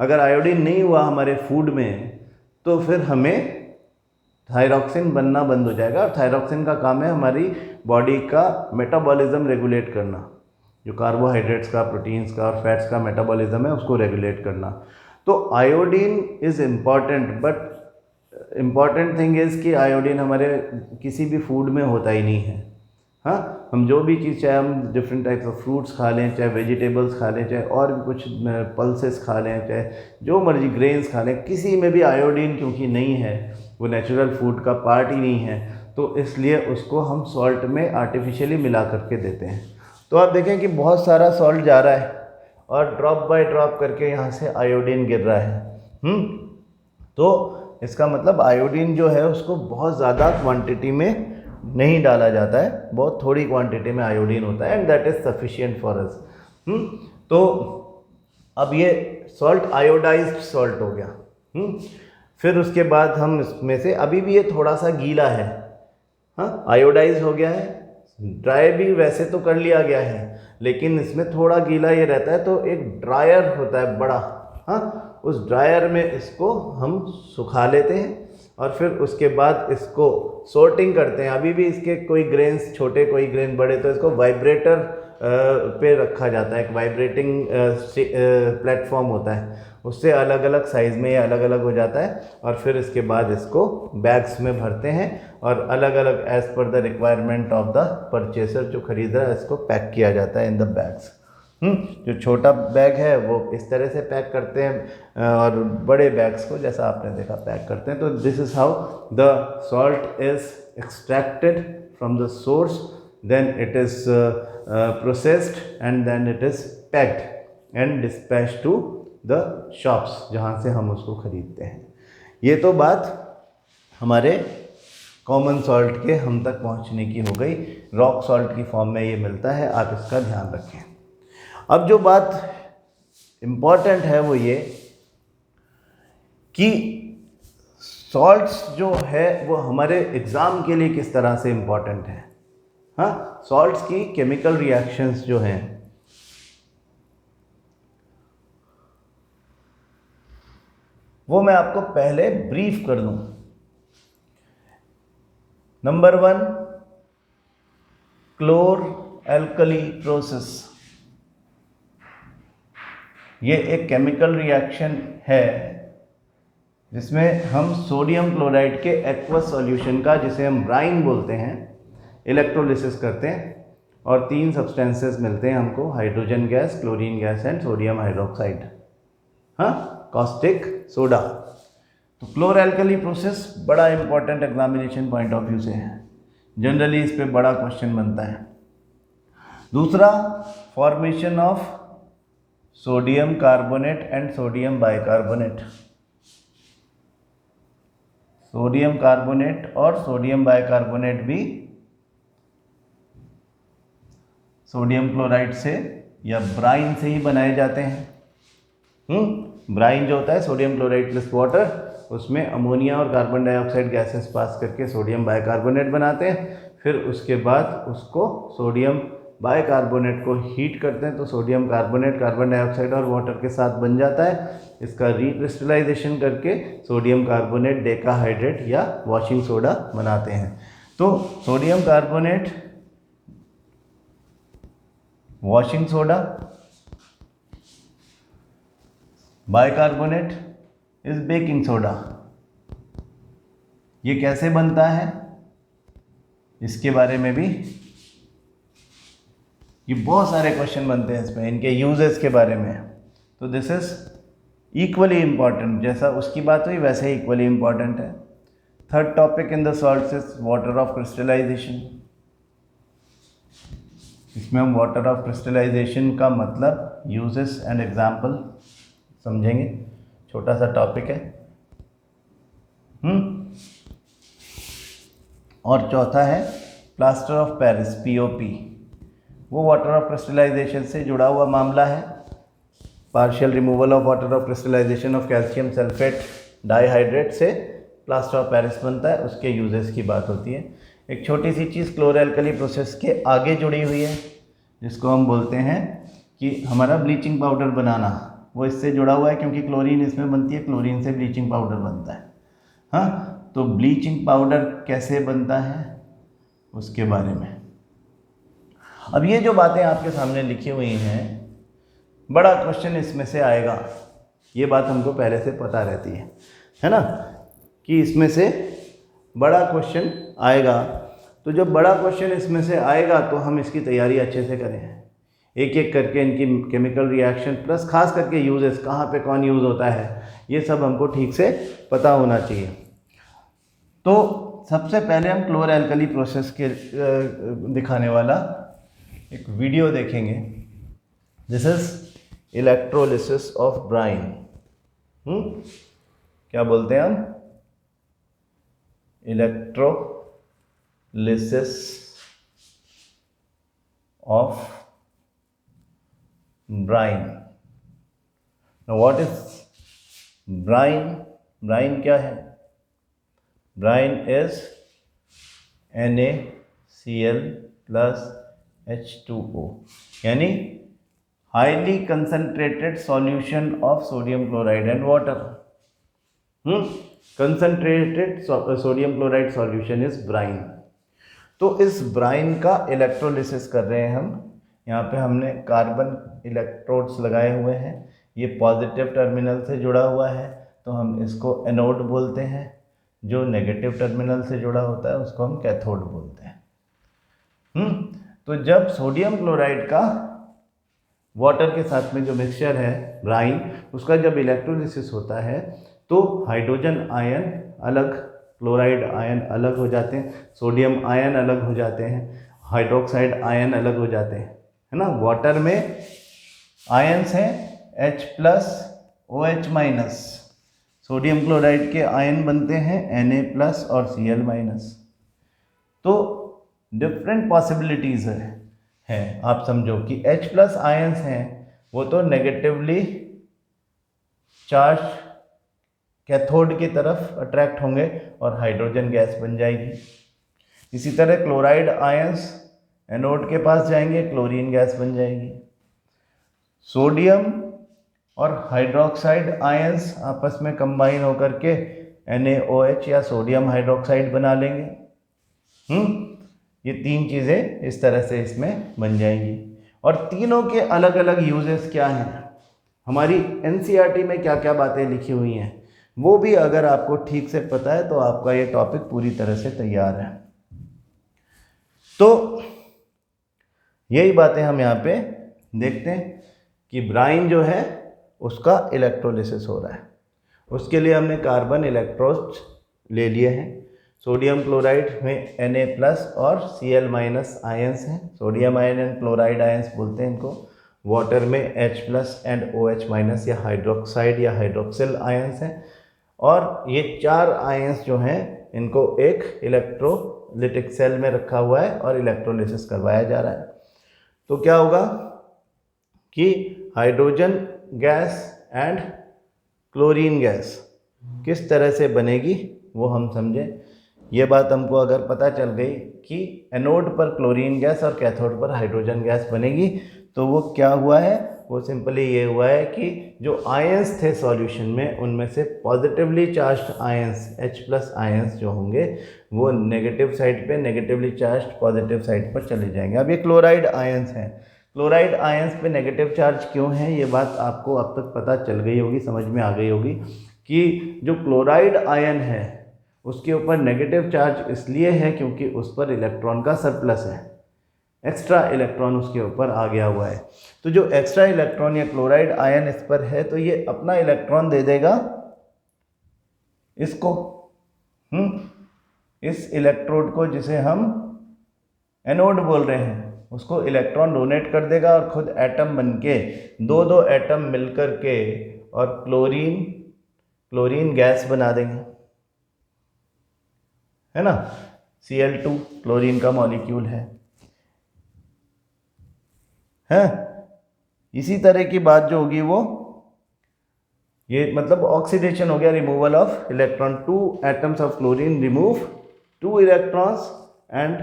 अगर आयोडीन नहीं हुआ हमारे फूड में, तो फिर हमें थायरॉक्सिन बनना बंद हो जाएगा। और थायरॉक्सिन का काम है हमारी बॉडी का मेटाबॉलिज्म रेगुलेट करना, जो कार्बोहाइड्रेट्स का, प्रोटीन्स का और फैट्स का मेटाबॉलिज्म है उसको रेगुलेट करना। तो iodine is important, but important thing is कि आयोडीन हमारे किसी भी फूड में होता ही नहीं है। हाँ, हम जो भी चीज़, चाहे हम डिफरेंट टाइप्स ऑफ फ्रूट्स खा लें, चाहे वेजिटेबल्स खा लें, चाहे और भी कुछ पल्सेस खा लें, चाहे जो मर्जी ग्रेन्स खा लें, किसी में भी आयोडीन क्योंकि नहीं है, वो नेचुरल फूड का पार्ट ही नहीं है, तो इसलिए उसको हम सॉल्ट में आर्टिफिशियली मिला करके देते हैं। तो आप देखें कि बहुत सारा सॉल्ट जा रहा है और ड्रॉप बाय ड्रॉप करके यहाँ से आयोडीन गिर रहा है। तो इसका मतलब आयोडीन जो है उसको बहुत ज़्यादा क्वांटिटी में नहीं डाला जाता है, बहुत थोड़ी क्वांटिटी में आयोडीन होता है, and that is sufficient for us. तो अब ये सॉल्ट आयोडाइज्ड सॉल्ट हो गया। फिर उसके बाद हम इसमें से, अभी भी ये थोड़ा सा गीला है, हाँ, आयोडाइज हो गया है, ड्राई भी वैसे तो कर लिया गया है, लेकिन इसमें थोड़ा गीला ये रहता है, तो एक ड्रायर होता है बड़ा, हाँ, उस ड्रायर में इसको हम सुखा लेते हैं, और फिर उसके बाद इसको सॉर्टिंग करते हैं। अभी भी इसके कोई ग्रेन्स छोटे, कोई ग्रेन बड़े, तो इसको वाइब्रेटर पे रखा जाता है। एक वाइब्रेटिंग प्लेटफॉर्म होता है, उससे अलग अलग साइज़ में ये अलग अलग हो जाता है, और फिर इसके बाद इसको बैग्स में भरते हैं, और अलग अलग as per the requirement of the purchaser, जो खरीद रहा है, इसको पैक किया जाता है इन द बैग्स। जो छोटा बैग है वो इस तरह से पैक करते हैं, और बड़े बैग्स को जैसा आपने देखा पैक करते हैं। तो this is how the salt is extracted from the source, then it is processed, and then it is packed and dispatched to the shops, जहाँ से हम उसको खरीदते हैं। ये तो बात हमारे कॉमन सॉल्ट के हम तक पहुँचने की हो गई। रॉक सॉल्ट की फॉर्म में ये मिलता है, आप इसका ध्यान रखें। अब जो बात इम्पॉर्टेंट है वो ये कि सॉल्ट्स जो है वो हमारे एग्ज़ाम के लिए किस तरह से इम्पॉर्टेंट है। हाँ, सॉल्ट्स की केमिकल रिएक्शंस जो हैं वो मैं आपको पहले ब्रीफ कर दूं। Number 1, chlor alkali process. ये एक केमिकल रिएक्शन है जिसमें हम सोडियम क्लोराइड के एक्वस सॉल्यूशन का, जिसे हम ब्राइन बोलते हैं, इलेक्ट्रोलिसिस करते हैं और 3 सब्सटेंसेस मिलते हैं हमको, hydrogen gas, chlorine gas and sodium hydroxide, हाँ, कॉस्टिक सोडा। तो क्लोर एल्कली प्रोसेस बड़ा important examination point of view से है, जनरली इस पे बड़ा क्वेश्चन बनता है। दूसरा, formation of sodium carbonate and sodium bicarbonate. Sodium carbonate और सोडियम बाइकार्बोनेट भी सोडियम क्लोराइड से या ब्राइन से ही बनाए जाते हैं। ब्राइन जो होता है सोडियम क्लोराइड प्लस वाटर, उसमें अमोनिया और कार्बन डाइऑक्साइड गैसेस पास करके सोडियम बाइकार्बोनेट बनाते हैं। फिर उसके बाद उसको सोडियम बाइकार्बोनेट को हीट करते हैं तो सोडियम कार्बोनेट कार्बन डाइऑक्साइड और वाटर के साथ बन जाता है। इसका रिक्रिस्टलाइजेशन करके सोडियम कार्बोनेट डेकाहाइड्रेट या वॉशिंग सोडा बनाते हैं। तो sodium carbonate washing soda, bicarbonate is baking soda. ये कैसे बनता है इसके बारे में भी ये बहुत सारे क्वेश्चन बनते हैं इसमें, इनके यूजेस के बारे में। तो दिस इज इक्वली इम्पॉर्टेंट, जैसा उसकी बात हुई वैसे ही इक्वली इम्पॉर्टेंट है। Third topic in the salts is water of crystallisation. इसमें हम वाटर ऑफ क्रिस्टलाइजेशन का मतलब, यूजेस एंड एग्जाम्पल समझेंगे, छोटा सा टॉपिक है। और चौथा है प्लास्टर ऑफ पेरिस, पीओपी। वो वाटर ऑफ क्रिस्टलाइजेशन से जुड़ा हुआ मामला है। Partial removal of water of crystallisation of calcium sulphate dihydrate से प्लास्टर ऑफ पेरिस बनता है, उसके यूजेस की बात होती है। एक छोटी सी चीज़ क्लोर एल्कली प्रोसेस के आगे जुड़ी हुई है, जिसको हम बोलते हैं कि हमारा ब्लीचिंग पाउडर बनाना, वो इससे जुड़ा हुआ है क्योंकि क्लोरीन इसमें बनती है, क्लोरीन से ब्लीचिंग पाउडर बनता है। हाँ, तो ब्लीचिंग पाउडर कैसे बनता है उसके बारे में। अब ये जो बातें आपके सामने लिखी हुई हैं, बड़ा क्वेश्चन इसमें से आएगा, ये बात हमको पहले से पता रहती है ना, कि इसमें से बड़ा क्वेश्चन आएगा। तो जब बड़ा क्वेश्चन इसमें से आएगा तो हम इसकी तैयारी अच्छे से करें, एक एक करके इनकी केमिकल रिएक्शन प्लस खास करके यूजेस, कहाँ पे कौन यूज़ होता है, ये सब हमको ठीक से पता होना चाहिए। तो सबसे पहले हम क्लोर एल्कली प्रोसेस के दिखाने वाला एक वीडियो देखेंगे। This is electrolysis of brine. क्या बोलते हैं हम? Electrolysis of brine. Now what is brine? Brine क्या है? Brine is NaCl plus H2O, यानी highly concentrated solution of sodium chloride and water. Concentrated sodium chloride solution is brine. तो इस Bryan का इलेक्ट्रोलिसिस कर रहे हैं हम। यहाँ पे हमने कार्बन इलेक्ट्रोड्स लगाए हुए हैं, ये पॉजिटिव टर्मिनल से जुड़ा हुआ है तो हम इसको एनोड बोलते हैं, जो नेगेटिव टर्मिनल से जुड़ा होता है उसको हम कैथोड बोलते हैं। तो जब सोडियम क्लोराइड का वाटर के साथ में जो मिक्सचर है ब्राइन, उसका जब इलेक्ट्रोलिसिस होता है तो हाइड्रोजन आयन अलग, क्लोराइड आयन अलग हो जाते हैं, सोडियम आयन अलग हो जाते हैं, हाइड्रोक्साइड आयन अलग हो जाते हैं, है ना। वाटर में आयन्स हैं H+ OH-, सोडियम क्लोराइड के आयन बनते हैं Na+ और Cl-। तो डिफरेंट पॉसिबिलिटीज़ हैं। आप समझो कि H+ आयन्स हैं वो तो नेगेटिवली चार्ज कैथोड की तरफ अट्रैक्ट होंगे और हाइड्रोजन गैस बन जाएगी। इसी तरह क्लोराइड आयन्स एनोड के पास जाएंगे, क्लोरीन गैस बन जाएगी। सोडियम और हाइड्रोक्साइड आयन्स आपस में कंबाइन होकर के NaOH या सोडियम हाइड्रोक्साइड बना लेंगे। ये 3 चीज़ें इस तरह से इसमें बन जाएंगी। और तीनों के अलग अलग यूजेस क्या हैं, हमारी NCERT में क्या क्या बातें लिखी हुई हैं, वो भी अगर आपको ठीक से पता है तो आपका ये टॉपिक पूरी तरह से तैयार है। तो यही बातें हम यहाँ पे देखते हैं कि ब्राइन जो है उसका इलेक्ट्रोलिसिस हो रहा है। उसके लिए हमने कार्बन इलेक्ट्रोड्स ले लिए हैं। सोडियम क्लोराइड में Na+ और Cl- आयंस हैं, sodium ion and chloride ions बोलते हैं इनको। वाटर में H+ एंड OH- या हाइड्रोक्साइड या हाइड्रोक्सिल आयंस हैं। और ये 4 आयंस जो हैं इनको एक इलेक्ट्रोलिटिक सेल में रखा हुआ है और इलेक्ट्रोलिसिस करवाया जा रहा है। तो क्या होगा कि hydrogen gas and chlorine gas किस तरह से बनेगी वो हम समझें। ये बात हमको अगर पता चल गई कि एनोड पर क्लोरीन गैस और कैथोड पर हाइड्रोजन गैस बनेगी, तो वो क्या हुआ है, वो सिंपली ये हुआ है कि जो आयंस थे सॉल्यूशन में उनमें से positively charged ions H+ ions जो होंगे वो नेगेटिव साइड पे नेगेटिवली चार्ज्ड पॉजिटिव साइड पर चले जाएंगे। अब ये क्लोराइड आयंस हैं, क्लोराइड आयंस पे नेगेटिव चार्ज क्यों है ये बात आपको अब तक पता चल गई होगी, समझ में आ गई होगी कि जो क्लोराइड आयन है उसके ऊपर नेगेटिव चार्ज इसलिए है क्योंकि उस पर इलेक्ट्रॉन का सरप्लस है, एक्स्ट्रा इलेक्ट्रॉन उसके ऊपर आ गया हुआ है। तो जो एक्स्ट्रा इलेक्ट्रॉन या क्लोराइड आयन इस पर है तो ये अपना इलेक्ट्रॉन दे देगा इसको, इस इलेक्ट्रोड को जिसे हम एनोड बोल रहे हैं उसको इलेक्ट्रॉन डोनेट कर देगा और खुद एटम बन के दो एटम मिलकर के और क्लोरीन गैस बना देंगे, है ना। Cl2 क्लोरीन का मॉलिक्यूल है। इसी तरह की बात जो होगी वो ये मतलब ऑक्सीडेशन हो गया, removal of electron. 2 atoms of chlorine remove 2 electrons and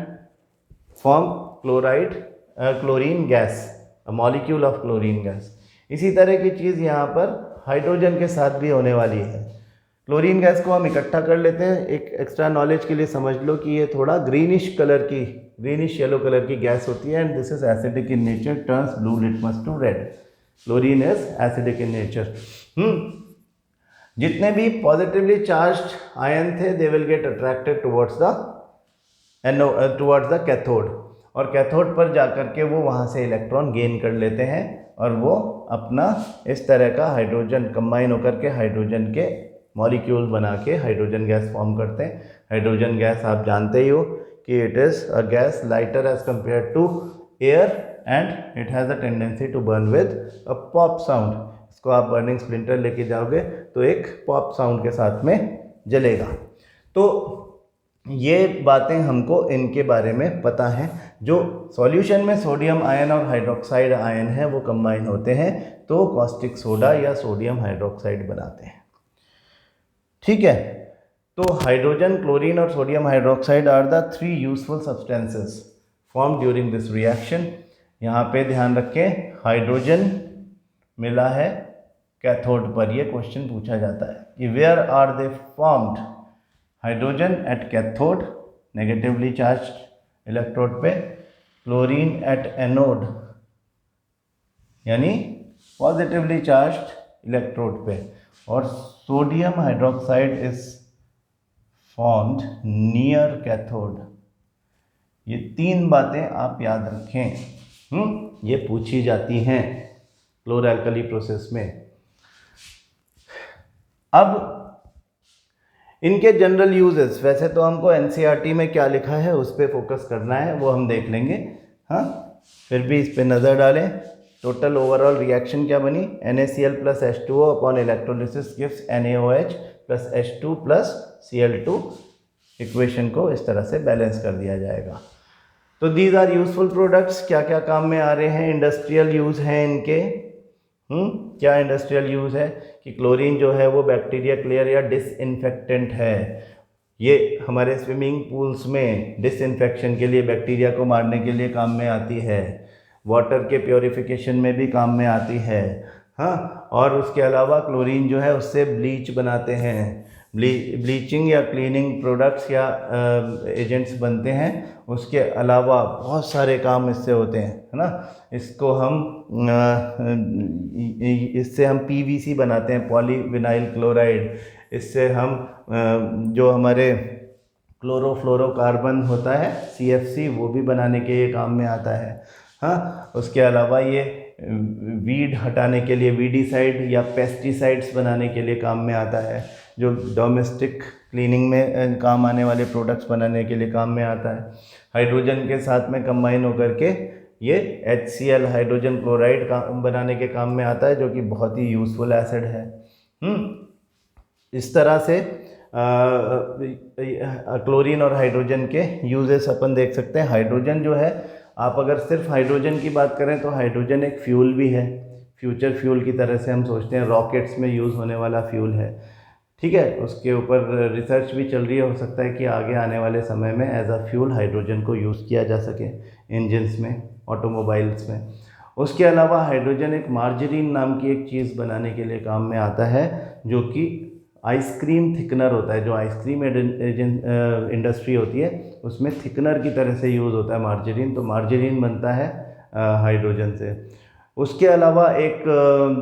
form chlorine gas, molecule of chlorine gas. इसी तरह की चीज़ यहाँ पर हाइड्रोजन के साथ भी होने वाली है। क्लोरीन गैस को हम इकट्ठा कर लेते हैं। एक एक्स्ट्रा नॉलेज के लिए समझ लो कि ये थोड़ा ग्रीनिश येलो कलर की गैस होती है and this is acidic in nature, turns blue litmus to red. Chlorine is acidic in nature. जितने भी पॉजिटिवली चार्ज्ड आयन थे they will get attracted towards the cathode, और कैथोड पर जाकर के वो वहाँ से इलेक्ट्रॉन गेन कर लेते हैं और वो अपना इस तरह का हाइड्रोजन कंबाइन होकर के हाइड्रोजन के मॉलिक्यूल बना के हाइड्रोजन गैस फॉर्म करते हैं। हाइड्रोजन गैस आप जानते ही हो कि it is a gas lighter as compare to air and it has a tendency to burn with a pop sound. इसको आप बर्निंग स्प्लिंटर लेके जाओगे तो एक पॉप साउंड के साथ में जलेगा। तो ये बातें हमको इनके बारे में पता है। जो सॉल्यूशन में सोडियम आयन और हाइड्रोक्साइड आयन है वो कंबाइन होते हैं तो कॉस्टिक सोडा या सोडियम हाइड्रोक्साइड बनाते हैं, ठीक है। तो हाइड्रोजन, क्लोरीन और sodium hydroxide are the 3 useful substances form during this reaction. यहाँ पे ध्यान रखें हाइड्रोजन मिला है कैथोड पर, ये क्वेश्चन पूछा जाता है कि where are they formed. Hydrogen at cathode negatively charged electrode पे, क्लोरीन एट एनोड यानी पॉजिटिवली चार्ज्ड इलेक्ट्रोड पे, और sodium hydroxide is formed near cathode. ये 3 बातें आप याद रखें, ये पूछी जाती हैं क्लोरलकली प्रोसेस में। अब इनके जनरल यूजेस, वैसे तो हमको एनसीईआरटी में क्या लिखा है उस पर फोकस करना है, वो हम देख लेंगे। फिर भी इस पर नज़र डालें। टोटल ओवरऑल रिएक्शन क्या बनी, NaCl + H2O upon electrolysis gives NaOH + H2 + Cl2। Equation को इस तरह से बैलेंस कर दिया जाएगा। तो दीज आर यूजफुल प्रोडक्ट्स, क्या क्या काम में आ रहे हैं, इंडस्ट्रियल यूज़ हैं इनके। क्या इंडस्ट्रियल यूज़ है कि क्लोरीन जो है वो बैक्टीरिया क्लियर या डिसइंफेक्टेंट है। ये हमारे स्विमिंग पूल्स में डिसइंफेक्शन के लिए, बैक्टीरिया को मारने के लिए काम में आती है। वाटर के प्योरिफिकेशन में भी काम में आती है। और उसके अलावा क्लोरीन जो है उससे ब्लीच बनाते हैं, ब्लीचिंग या क्लीनिंग प्रोडक्ट्स या एजेंट्स बनते हैं। उसके अलावा बहुत सारे काम इससे होते हैं, है ना। इसको हम इससे हम PVC बनाते हैं, पॉलीविनाइल क्लोराइड। इससे हम जो हमारे क्लोरोफ्लोरोकार्बन होता है CFC, वो भी बनाने के ये काम में आता है। हाँ, उसके अलावा ये वीड हटाने के लिए वीडीसाइड या पेस्टिसाइड्स बनाने के लिए काम में आता है, जो डोमेस्टिक क्लीनिंग में काम आने वाले प्रोडक्ट्स बनाने के लिए काम में आता है। हाइड्रोजन के साथ में कंबाइन होकर के ये HCl हाइड्रोजन क्लोराइड बनाने के काम में आता है, जो कि बहुत ही यूज़फुल एसिड है। इस तरह से क्लोरीन और हाइड्रोजन के यूजेस अपन देख सकते हैं। हाइड्रोजन जो है, आप अगर सिर्फ हाइड्रोजन की बात करें तो हाइड्रोजन एक फ्यूल भी है, फ्यूचर फ्यूल की तरह से हम सोचते हैं, रॉकेट्स में यूज़ होने वाला फ्यूल है। ठीक है, उसके ऊपर रिसर्च भी चल रही है, हो सकता है कि आगे आने वाले समय में एज अ फ्यूल हाइड्रोजन को यूज़ किया जा सके इंजन्स में, ऑटोमोबाइल्स में। उसके अलावा हाइड्रोजन एक मार्जरीन नाम की एक चीज़ बनाने के लिए काम में आता है, जो कि आइसक्रीम थिकनर होता है। जो आइसक्रीम इंडस्ट्री होती है उसमें थिकनर की तरह से यूज़ होता है मार्जरीन, तो मार्जरीन बनता है हाइड्रोजन से। उसके अलावा एक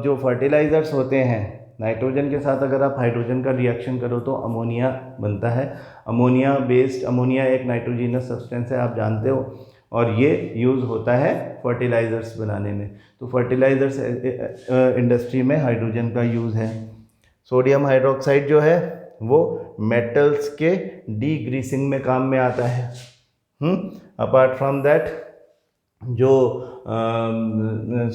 जो फर्टिलाइज़र्स होते हैं, नाइट्रोजन के साथ अगर आप हाइड्रोजन का रिएक्शन करो तो अमोनिया बनता है। अमोनिया एक नाइट्रोजीनस सब्सटेंस है, आप जानते हो, और ये यूज़ होता है फर्टिलाइज़र्स बनाने में। तो फर्टिलाइज़र्स इंडस्ट्री में हाइड्रोजन का यूज़ है। सोडियम हाइड्रोक्साइड जो है वो मेटल्स के डीग्रीसिंग में काम में आता है। अपार्ट फ्रॉम दैट, जो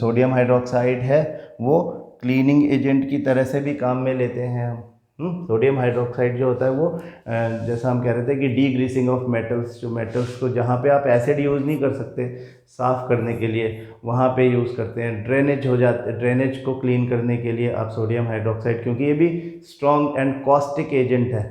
सोडियम हाइड्रोक्साइड है वो क्लीनिंग एजेंट की तरह से भी काम में लेते हैं हम। सोडियम हाइड्रोक्साइड जो होता है वो जैसा हम कह रहे थे कि डीग्रीसिंग ऑफ मेटल्स, जो मेटल्स को जहाँ पे आप एसिड यूज़ नहीं कर सकते साफ़ करने के लिए, वहाँ पे यूज़ करते हैं। ड्रेनेज को क्लीन करने के लिए आप सोडियम हाइड्रोक्साइड, क्योंकि ये भी स्ट्रॉन्ग एंड कॉस्टिक एजेंट है,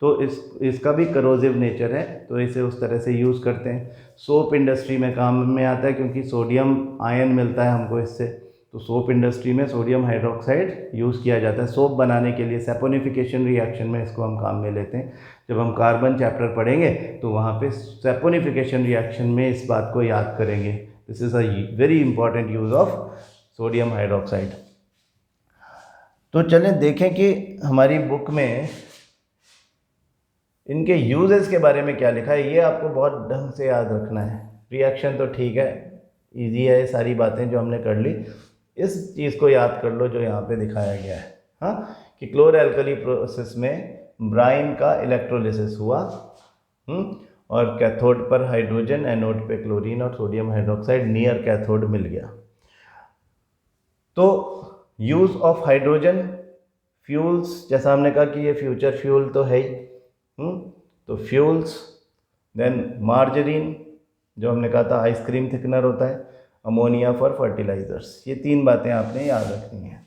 तो इसका भी करोजिव नेचर है, तो इसे उस तरह से यूज़ करते हैं। सोप इंडस्ट्री में काम में आता है, क्योंकि सोडियम आयन मिलता है हमको इससे, तो सोप इंडस्ट्री में सोडियम हाइड्रोक्साइड यूज़ किया जाता है सोप बनाने के लिए। सैपोनिफिकेशन रिएक्शन में इसको हम काम में लेते हैं। जब हम कार्बन चैप्टर पढ़ेंगे तो वहाँ पे सैपोनिफिकेशन रिएक्शन में इस बात को याद करेंगे। This is a very important use of sodium hydroxide. तो चलें देखें कि हमारी बुक में इनके यूजेस के बारे में क्या लिखा है। ये आपको बहुत ढंग से याद रखना है। रिएक्शन तो ठीक है, इजी है, सारी बातें जो हमने कर ली, इस चीज़ को याद कर लो जो यहाँ पे दिखाया गया है। हाँ, कि क्लोरो एल्कली प्रोसेस में ब्राइन का इलेक्ट्रोलिसिस हुआ, और कैथोड पर हाइड्रोजन, एनोड पे क्लोरीन और सोडियम हाइड्रोक्साइड नियर कैथोड मिल गया। तो यूज़ ऑफ हाइड्रोजन फ्यूल्स, जैसा हमने कहा कि ये फ्यूचर फ्यूल तो है ही, तो फ्यूल्स, देन मार्जरीन जो हमने कहा था आइसक्रीम थिकनर होता है, अमोनिया फॉर फर्टिलाइजर्स, ये तीन बातें आपने याद रखनी है।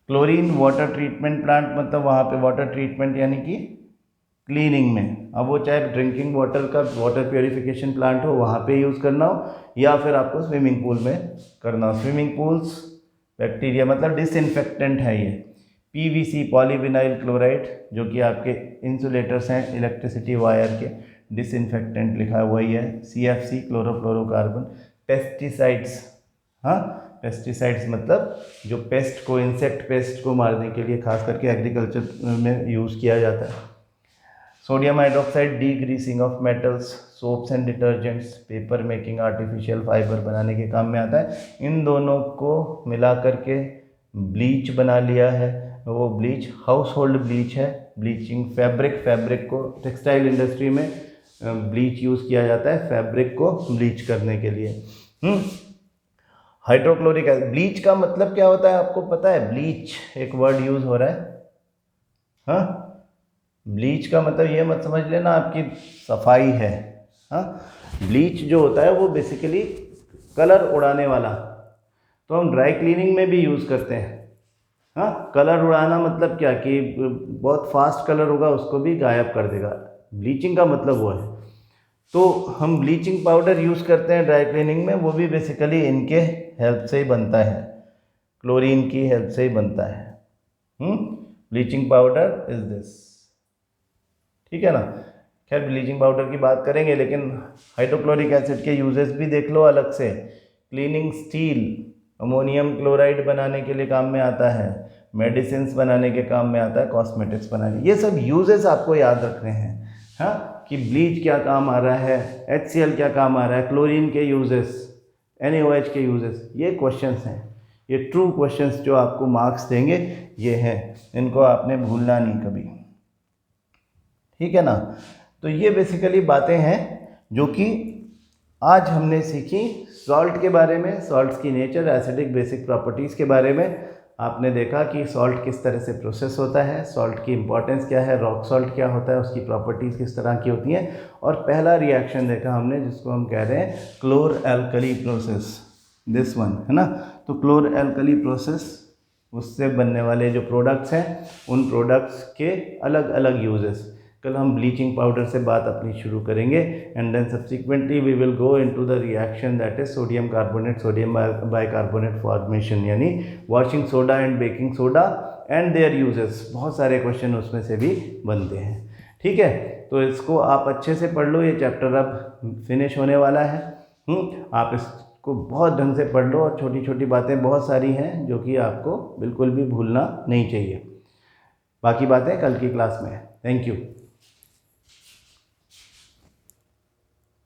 क्लोरीन वाटर ट्रीटमेंट प्लांट, मतलब वहाँ पे वाटर ट्रीटमेंट यानी कि क्लीनिंग में, अब वो चाहे ड्रिंकिंग वाटर का वाटर प्योरीफिकेशन प्लांट हो वहाँ पे यूज़ करना हो, या फिर आपको स्विमिंग पूल में करना हो। स्विमिंग पूल्स बैक्टीरिया मतलब डिसइंफेक्टेंट है ये। PVC पॉलीविनाइल क्लोराइड जो कि आपके इंसुलेटर्स हैं इलेक्ट्रिसिटी वायर के, डिसइंफेक्टेंट लिखा है वही है। CFC chlorofluorocarbon. पेस्टिसाइड्स, हाँ, पेस्टिसाइड्स मतलब जो पेस्ट को, इंसेक्ट पेस्ट को मारने के लिए खास करके एग्रीकल्चर में यूज़ किया जाता है। Sodium hydroxide degreasing of metals, soaps and detergents, paper making, artificial fibre बनाने के काम में आता है। इन दोनों को मिला करके ब्लीच बना लिया है। वो ब्लीच हाउस होल्ड ब्लीच है, ब्लीचिंग फैब्रिक को टेक्सटाइल इंडस्ट्री में ब्लीच यूज़ किया जाता है फैब्रिक को ब्लीच करने के लिए। हाइड्रोक्लोरिक एसिड, ब्लीच का मतलब क्या होता है आपको पता है? ब्लीच एक वर्ड यूज़ हो रहा है, हाँ, ब्लीच का मतलब ये मत समझ लेना आपकी सफाई है, हाँ। ब्लीच जो होता है वो बेसिकली कलर उड़ाने वाला, तो हम ड्राई क्लीनिंग में भी यूज़ करते हैं, हाँ। कलर उड़ाना मतलब क्या कि बहुत फास्ट कलर होगा उसको भी गायब कर देगा, ब्लीचिंग का मतलब वो है। तो हम ब्लीचिंग पाउडर यूज़ करते हैं ड्राई क्लीनिंग में, वो भी बेसिकली इनके हेल्प से ही बनता है, क्लोरीन की हेल्प से ही बनता है। ब्लीचिंग पाउडर इज दिस, ठीक है ना। खैर ब्लीचिंग पाउडर की बात करेंगे, लेकिन हाइड्रोक्लोरिक एसिड के यूजेस भी देख लो अलग से। क्लीनिंग स्टील, अमोनियम क्लोराइड बनाने के लिए काम में आता है, मेडिसिन्स बनाने के काम में आता है, कॉस्मेटिक्स बनाने, ये सब यूजेस आपको याद रखने हैं, हाँ, कि ब्लीच क्या काम आ रहा है, HCl क्या काम आ रहा है, क्लोरीन के यूजेस, NaOH के यूजेस, ये क्वेश्चंस हैं, ये ट्रू क्वेश्चंस जो आपको मार्क्स देंगे ये हैं, इनको आपने भूलना नहीं कभी, ठीक है ना। तो ये बेसिकली बातें हैं जो कि आज हमने सीखी सॉल्ट के बारे में, सॉल्ट्स की नेचर, एसिडिक बेसिक प्रॉपर्टीज़ के बारे में। आपने देखा कि सॉल्ट किस तरह से प्रोसेस होता है, सॉल्ट की इंपॉर्टेंस क्या है, रॉक सॉल्ट क्या होता है, उसकी प्रॉपर्टीज़ किस तरह की होती हैं, और पहला रिएक्शन देखा हमने जिसको हम कह रहे हैं क्लोर एल्कली प्रोसेस, दिस वन, है ना। तो क्लोर एल्कली प्रोसेस, उससे बनने वाले जो प्रोडक्ट्स हैं उन प्रोडक्ट्स के अलग अलग यूजेस। कल हम ब्लीचिंग पाउडर से बात अपनी शुरू करेंगे, and then subsequently we will go into the reaction that is sodium carbonate sodium bicarbonate formation, यानी washing soda and baking soda and their uses. बहुत सारे क्वेश्चन उसमें से भी बनते हैं, ठीक है। तो इसको आप अच्छे से पढ़ लो, ये चैप्टर अब फिनिश होने वाला है। आप इसको बहुत ढंग से पढ़ लो, और छोटी छोटी बातें बहुत सारी हैं जो कि आपको बिल्कुल भी भूलना नहीं चाहिए। बाकी बातें कल की क्लास में है। Thank you.